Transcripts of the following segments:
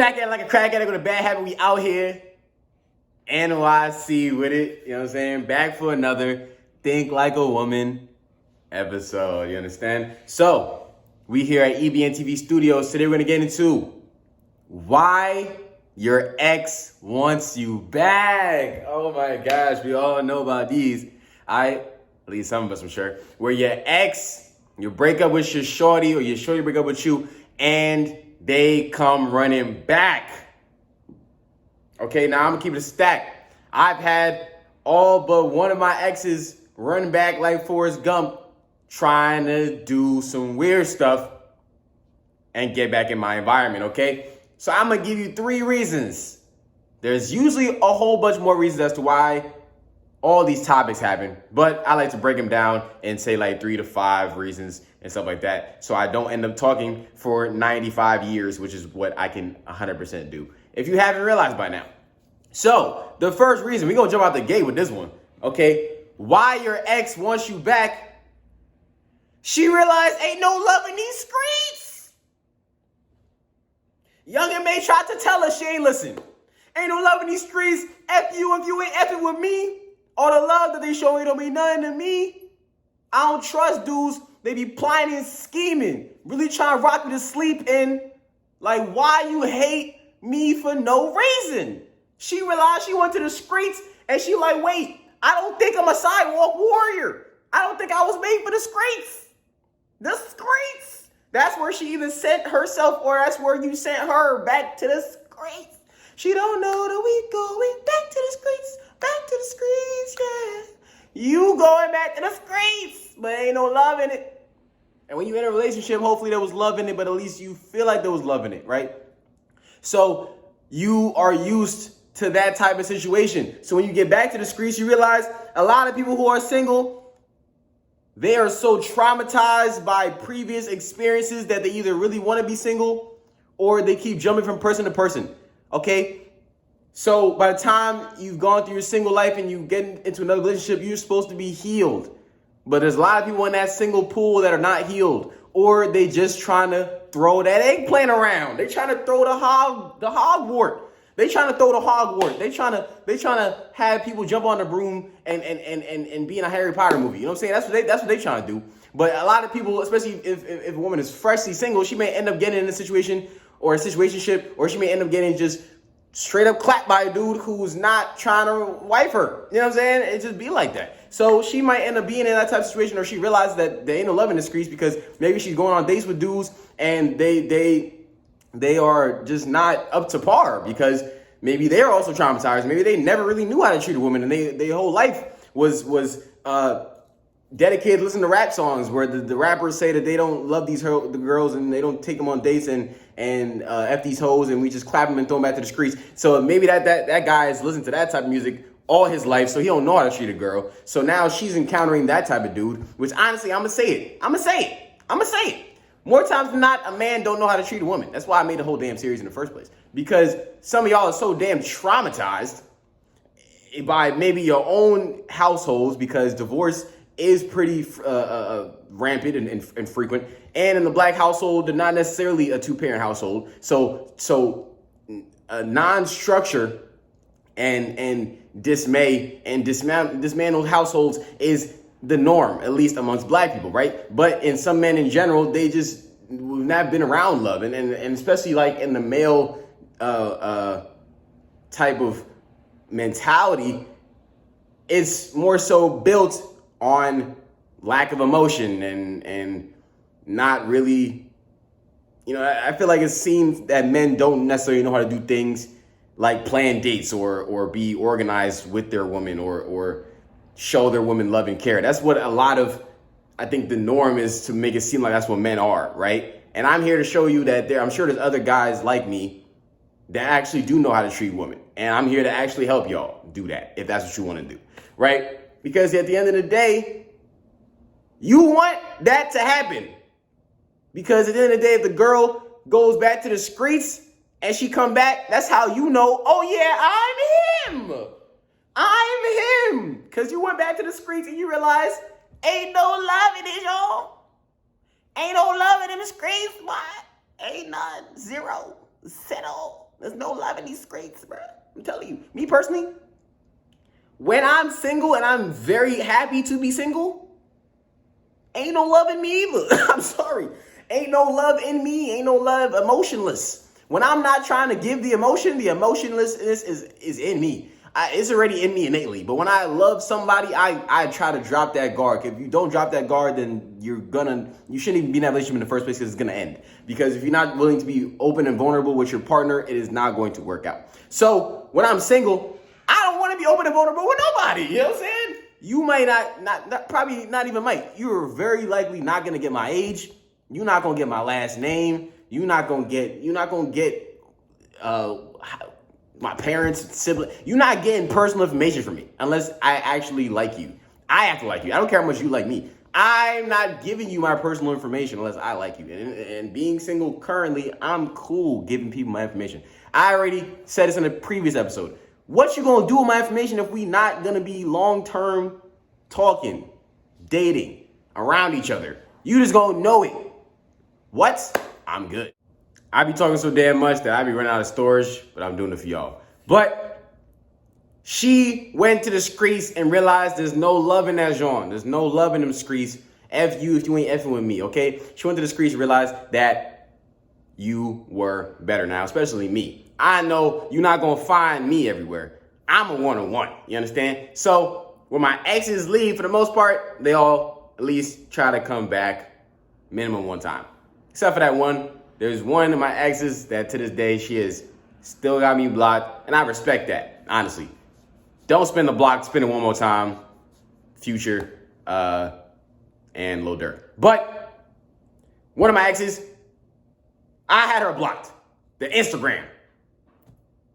Back at like a crack addict with a bad habit. We out here. NYC with it. You know what I'm saying? Back for another Think Like a Woman episode. You understand? So, we here at EBNTV Studios. Today we're going to get into why your ex wants you back. Oh my gosh. We all know about these. At least some of us, I'm sure. Where your ex, you break up with your shorty or your shorty break up with you and they come running back. Okay, now I'm gonna keep it a stack. I've had all but one of my exes run back like Forrest Gump trying to do some weird stuff and get back in my environment, okay? So I'm gonna give you 3 reasons. There's usually a whole bunch more reasons as to why all these topics happen, but I like to break them down and say like 3 to 5 reasons and stuff like that, so I don't end up talking for 95 years, which is what I can 100% do, if you haven't realized by now. So the first reason, we're gonna jump out the gate with this one, okay? Why your ex wants you back? She realized ain't no love in these streets. Youngin' May tried to tell her, she ain't listen. Ain't no love in these streets. F you if you ain't effing with me. All the love that they show ain't don't mean nothing to me. I don't trust dudes. They be plotting and scheming. Really trying to rock me to sleep and like, why you hate me for no reason? She realized she went to the streets and she like, wait, I don't think I'm a sidewalk warrior. I don't think I was made for the streets. The streets. That's where she either sent herself or that's where you sent her back to the streets. She don't know that we going back to the streets. Back to the streets, yeah. You going back to the streets, but ain't no love in it. And when you in a relationship, hopefully there was love in it, but at least you feel like there was love in it, right? So you are used to that type of situation. So when you get back to the streets, you realize a lot of people who are single, they are so traumatized by previous experiences that they either really want to be single or they keep jumping from person to person, okay? So by the time you've gone through your single life and you get into another relationship, you're supposed to be healed. But there's a lot of people in that single pool that are not healed, or they just trying to throw that eggplant around. They trying to throw the hogwart. They trying to throw the hogwart. They trying to have people jump on the broom and be in a Harry Potter movie. You know what I'm saying? That's what they trying to do. But a lot of people, especially if a woman is freshly single, she may end up getting in a situation or a situationship, or she may end up getting just straight up clapped by a dude who's not trying to wife her. You know what I'm saying? It just be like that. So she might end up being in that type of situation, or she realizes that there ain't no love in the streets because maybe she's going on dates with dudes and they are just not up to par because maybe they're also traumatized. Maybe they never really knew how to treat a woman and their whole life was dedicated to listening to rap songs where the rappers say that they don't love the girls and they don't take them on dates and F these hoes and we just clap them and throw them back to the streets. So maybe that guy is listening to that type of music all his life, so he don't know how to treat a girl. So now she's encountering that type of dude, which honestly, I'm gonna say it. More times than not, a man don't know how to treat a woman. That's why I made the whole damn series in the first place. Because some of y'all are so damn traumatized by maybe your own households, because divorce is pretty rampant and frequent. And in the black household, they're not necessarily a 2-parent household. So a non-structure and dismay and dismantled households is the norm, at least amongst black people, right? But in some men in general, they just not been around love. And especially like in the male type of mentality, it's more so built on lack of emotion and not really, you know, I feel like it seems that men don't necessarily know how to do things like plan dates or be organized with their woman or show their woman love and care. That's what a lot of, I think the norm is, to make it seem like that's what men are, right? And I'm here to show you that I'm sure there's other guys like me that actually do know how to treat women. And I'm here to actually help y'all do that if that's what you want to do, right? Because at the end of the day, you want that to happen. Because at the end of the day, if the girl goes back to the streets and she come back, that's how you know, oh yeah, I'm him. Because you went back to the streets and you realize ain't no love in it, y'all. Ain't no love in the streets, boy. Ain't none. Zero. Settle. There's no love in these streets, bro. I'm telling you. Me personally, when I'm single and I'm very happy to be single, ain't no love in me either. I'm sorry. Ain't no love in me. Ain't no love, emotionless. When I'm not trying to give the emotionlessness is in me. It's already in me innately. But when I love somebody, I try to drop that guard. If you don't drop that guard, then you shouldn't even be in that relationship in the first place because it's going to end. Because if you're not willing to be open and vulnerable with your partner, it is not going to work out. So when I'm single, I don't want to be open and vulnerable with nobody. You know what I'm saying? You might not probably not even might. You're very likely not going to get my age. You're not going to get my last name. You're not going to get my parents, siblings. You're not getting personal information from me unless I actually like you. I have to like you. I don't care how much you like me. I'm not giving you my personal information unless I like you. And being single currently, I'm cool giving people my information. I already said this in a previous episode. What you gonna do with my information if we not gonna be long-term talking, dating, around each other? You just gonna know it. What? I'm good. I be talking so damn much that I be running out of storage, but I'm doing it for y'all. But she went to the streets and realized there's no love in that genre. There's no love in them streets. F you if you ain't effing with me, okay? She went to the streets and realized that you were better now, especially me. I know you're not gonna find me everywhere. I'm a one-on-one, you understand? So when my exes leave, for the most part, they all at least try to come back minimum one time. Except for that one. There's one of my exes that to this day, she has still got me blocked. And I respect that, honestly. Don't spin the block, spin it one more time. Future, and Lil Durk. But one of my exes, I had her blocked. The Instagram.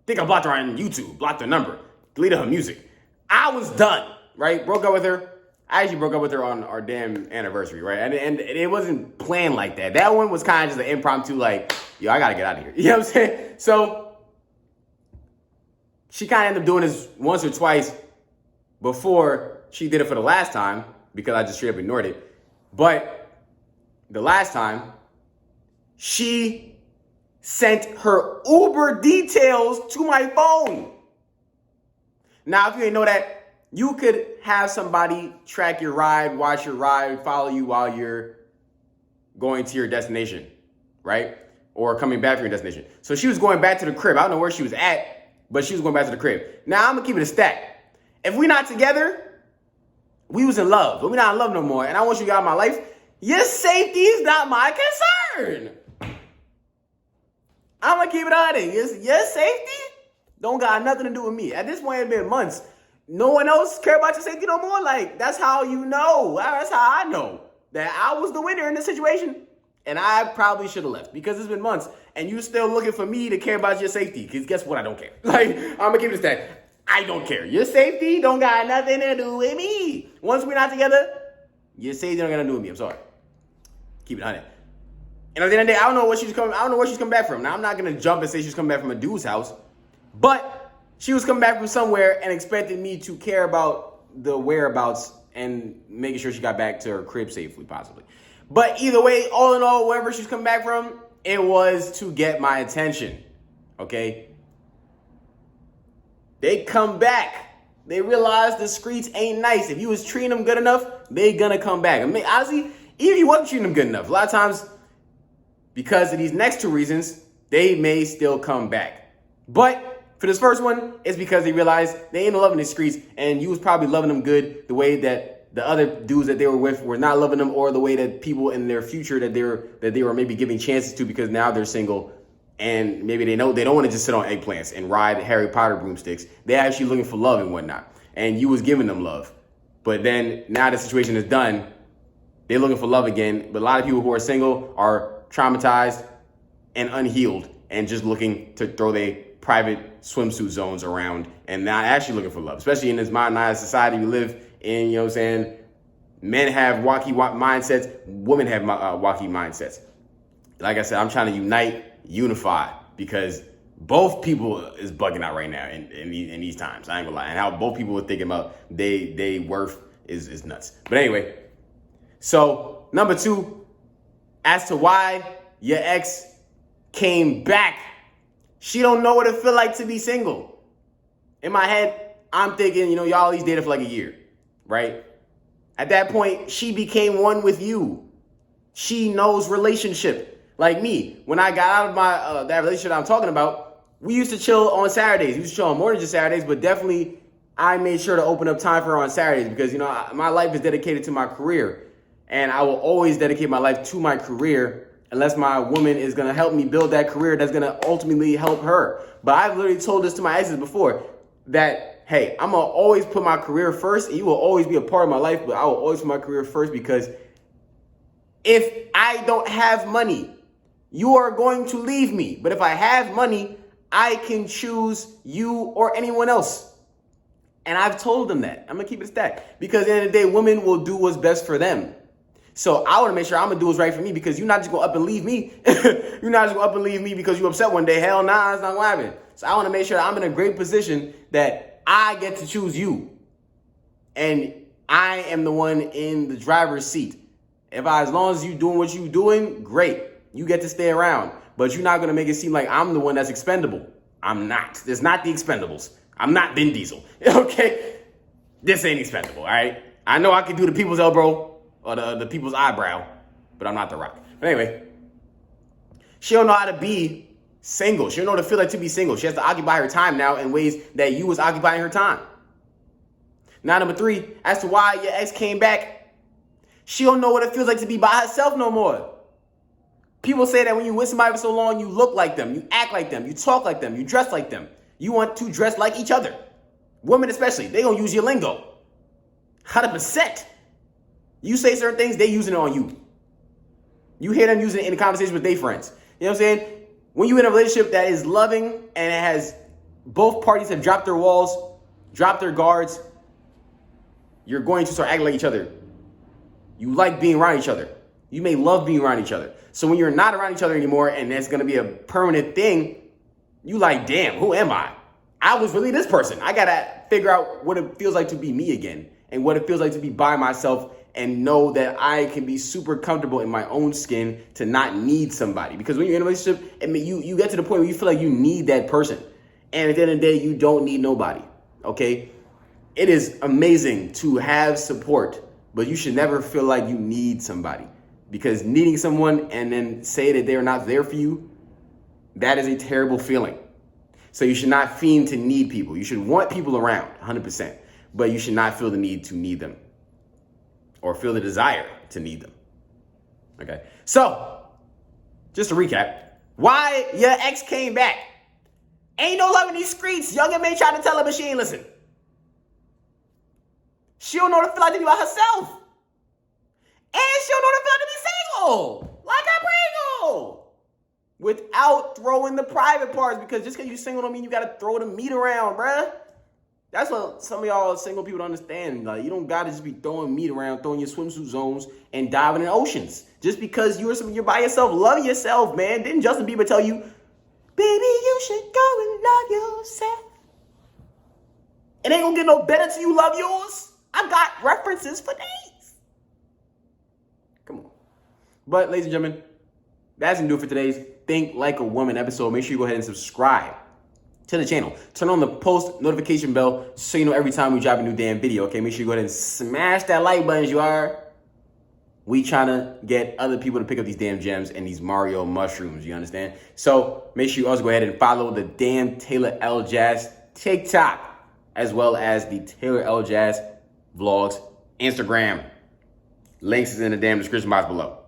Think I blocked her on YouTube, blocked her number, deleted her music. I was done, right? Broke up with her. I actually broke up with her on our damn anniversary, right? And it wasn't planned like that. That one was kind of just an impromptu, like, yo, I got to get out of here. You know what I'm saying? So she kind of ended up doing this once or twice before she did it for the last time because I just straight up ignored it. But the last time, she sent her Uber details to my phone. Now, if you didn't know that, you could have somebody track your ride, watch your ride, follow you while you're going to your destination, right? Or coming back from your destination. So she was going back to the crib. I don't know where she was at, but she was going back to the crib. Now, I'm going to keep it a stack. If we're not together, we was in love, but we're not in love no more, and I want you out of my life, your safety is not my concern. I'm going to keep it on it. Your safety don't got nothing to do with me. At this point, it's been months. No one else care about your safety no more. Like, that's how you know. That's how I know that I was the winner in this situation. And I probably should have left because it's been months. And you still looking for me to care about your safety. Because guess what? I don't care. Like, I'm going to keep it that. I don't care. Your safety don't got nothing to do with me. Once we're not together, your safety don't got nothing to do with me. I'm sorry. Keep it 100. And at the end of the day, I don't know where she's coming back from. Now, I'm not going to jump and say she's coming back from a dude's house. But she was coming back from somewhere and expected me to care about the whereabouts and making sure she got back to her crib safely, possibly. But either way, all in all, wherever she's coming back from, it was to get my attention, okay? They come back. They realize the streets ain't nice. If you was treating them good enough, they gonna come back. I mean, honestly, even if you wasn't treating them good enough, a lot of times, because of these next two reasons, they may still come back. But for this first one, it's because they realized they ain't loving the streets, and you was probably loving them good the way that the other dudes that they were with were not loving them, or the way that people in their future that they were maybe giving chances to because now they're single, and maybe they know they don't want to just sit on eggplants and ride Harry Potter broomsticks. They're actually looking for love and whatnot, and you was giving them love. But then now the situation is done, they're looking for love again. But a lot of people who are single are traumatized and unhealed and just looking to throw their private swimsuit zones around and not actually looking for love, especially in this modernized society we live in. You know what I'm saying? Men have wacky mindsets, women have wacky mindsets. Like I said, I'm trying to unify, because both people is bugging out right now in these times. I ain't gonna lie. And how both people are thinking about they worth is nuts. But anyway, so number 2, as to why your ex came back She don't know what it feel like to be single. In my head, I'm thinking, y'all at least dated for like a year, right? At that point, she became one with you. She knows relationship. Like me, when I got out of my that relationship I'm talking about, we used to chill on Saturdays. We used to chill on more than just Saturdays, but definitely I made sure to open up time for her on Saturdays because, my life is dedicated to my career. And I will always dedicate my life to my career unless my woman is going to help me build that career that's going to ultimately help her. But I've literally told this to my exes before that, hey, I'm going to always put my career first. And you will always be a part of my life, but I will always put my career first because if I don't have money, you are going to leave me. But if I have money, I can choose you or anyone else. And I've told them that. I'm going to keep it stacked. Because at the end of the day, women will do what's best for them. So I want to make sure I'm going to do what's right for me because you're not just going to up and leave me. You're not just going to up and leave me because you're upset one day. Hell nah, it's not going to happen. So I want to make sure I'm in a great position that I get to choose you. And I am the one in the driver's seat. As long as you're doing what you're doing, great. You get to stay around. But you're not going to make it seem like I'm the one that's expendable. I'm not. It's not the Expendables. I'm not Vin Diesel. Okay? This ain't expendable, all right? I know I can do the people's elbow or the people's eyebrow, but I'm not The Rock. But anyway, she don't know how to be single. She don't know what it feels like to be single. She has to occupy her time now in ways that you was occupying her time. Now, number 3, as to why your ex came back, she don't know what it feels like to be by herself no more. People say that when you with somebody for so long, you look like them, you act like them, you talk like them, you dress like them. You want to dress like each other. Women especially, they gonna use your lingo. 100%. You say certain things, they using it on you. You hear them using it in the conversation with their friends. You know what I'm saying? When you're in a relationship that is loving and it has both parties have dropped their walls, dropped their guards, you're going to start acting like each other. You like being around each other. You may love being around each other. So when you're not around each other anymore and that's going to be a permanent thing, you like, damn, who am I? I was really this person. I got to figure out what it feels like to be me again and what it feels like to be by myself and know that I can be super comfortable in my own skin to not need somebody. Because when you're in a relationship, you get to the point where you feel like you need that person. And at the end of the day, you don't need nobody, okay? It is amazing to have support, but you should never feel like you need somebody. Because needing someone and then say that they're not there for you, that is a terrible feeling. So you should not fiend to need people. You should want people around, 100%. But you should not feel the need to need them. Or feel the desire to need them. Okay? So, just to recap. Why your ex came back. Ain't no love in these streets. Young and may try to tell her, but she ain't listen. She don't know what it feel like to be by herself. And she don't know what it feel like to be single. Like a Pringle. Without throwing the private parts. Because just because you're single don't mean you got to throw the meat around, bruh. That's what some of y'all single people don't understand. Like, you don't got to just be throwing meat around, throwing your swimsuit zones, and diving in oceans. Just because you're by yourself. Love yourself, man. Didn't Justin Bieber tell you, baby, you should go and love yourself? It ain't gonna get no better till you love yours. I got references for days. Come on. But, ladies and gentlemen, that's gonna do it for today's Think Like a Woman episode. Make sure you go ahead and subscribe to the channel. Turn on the post notification bell so you know every time we drop a new damn video, okay? Make sure you go ahead and smash that like button as you are. We trying to get other people to pick up these damn gems and these Mario mushrooms, you understand? So make sure you also go ahead and follow the damn Taylor Elajas TikTok, as well as the Taylor Elajas vlogs Instagram. Links is in the damn description box below.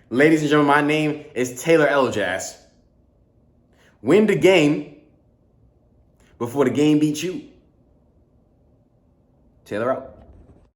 Ladies and gentlemen, my name is Taylor Elajas. Win the game before the game beats you. Taylor out.